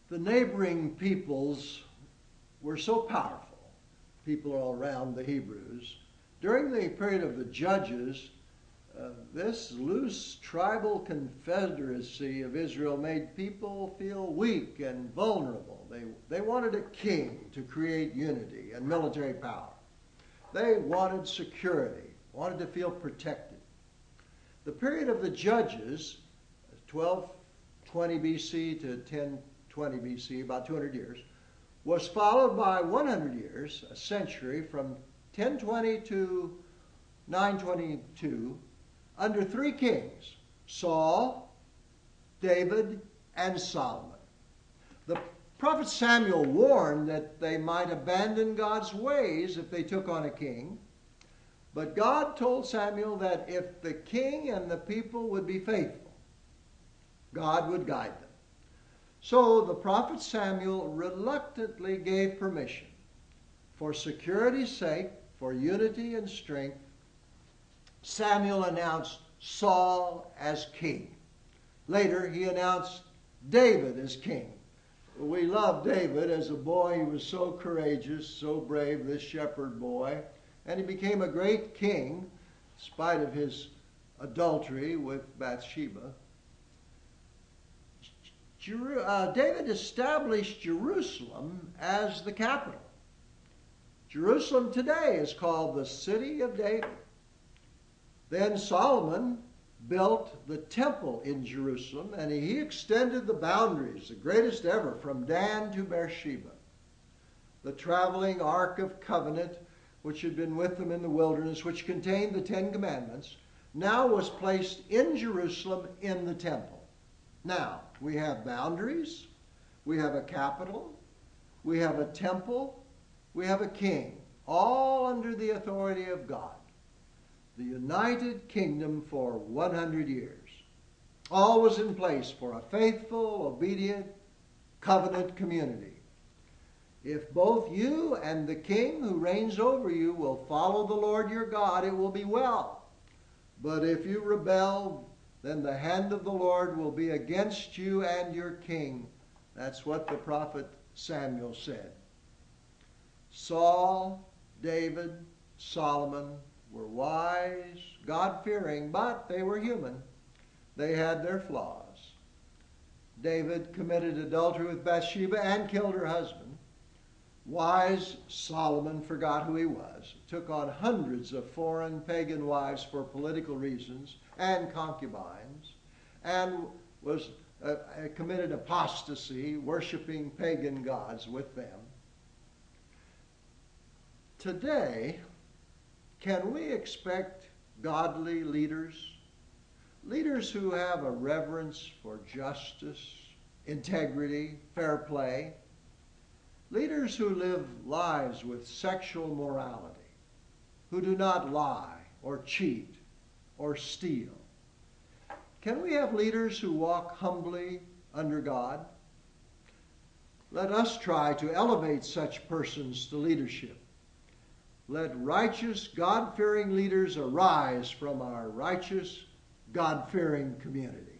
The neighboring peoples were so powerful, people all around the Hebrews. During the period of the Judges, this loose tribal confederacy of Israel made people feel weak and vulnerable. They wanted a king to create unity and military power. They wanted security, wanted to feel protected. The period of the Judges, 1220 BC to 1020 BC, about 200 years, was followed by 100 years, a century, from 1020 to 922, under three kings, Saul, David, and Solomon. The prophet Samuel warned that they might abandon God's ways if they took on a king, but God told Samuel that if the king and the people would be faithful, God would guide them. So the prophet Samuel reluctantly gave permission, for security's sake, for unity and strength. Samuel announced Saul as king. Later, he announced David as king. We love David. As a boy, he was so courageous, so brave, this shepherd boy. And he became a great king, in spite of his adultery with Bathsheba. David established Jerusalem as the capital. Jerusalem today is called the City of David. Then Solomon built the temple in Jerusalem, and he extended the boundaries, the greatest ever, from Dan to Beersheba. The traveling Ark of Covenant, which had been with them in the wilderness, which contained the Ten Commandments, now was placed in Jerusalem in the temple. Now, we have boundaries, we have a capital, we have a temple, we have a king, all under the authority of God. The United Kingdom for 100 years. All was in place for a faithful, obedient, covenant community. If both you and the king who reigns over you will follow the Lord your God, it will be well. But if you rebel, then the hand of the Lord will be against you and your king. That's what the prophet Samuel said. Saul, David, Solomon were wise, God-fearing, but they were human. They had their flaws. David committed adultery with Bathsheba and killed her husband. Wise Solomon forgot who he was, took on hundreds of foreign pagan wives for political reasons and concubines, and was committed apostasy, worshiping pagan gods with them. Today, can we expect godly leaders? Leaders who have a reverence for justice, integrity, fair play. Leaders who live lives with sexual morality, who do not lie or cheat or steal. Can we have leaders who walk humbly under God? Let us try to elevate such persons to leadership. Let righteous, God-fearing leaders arise from our righteous, God-fearing community.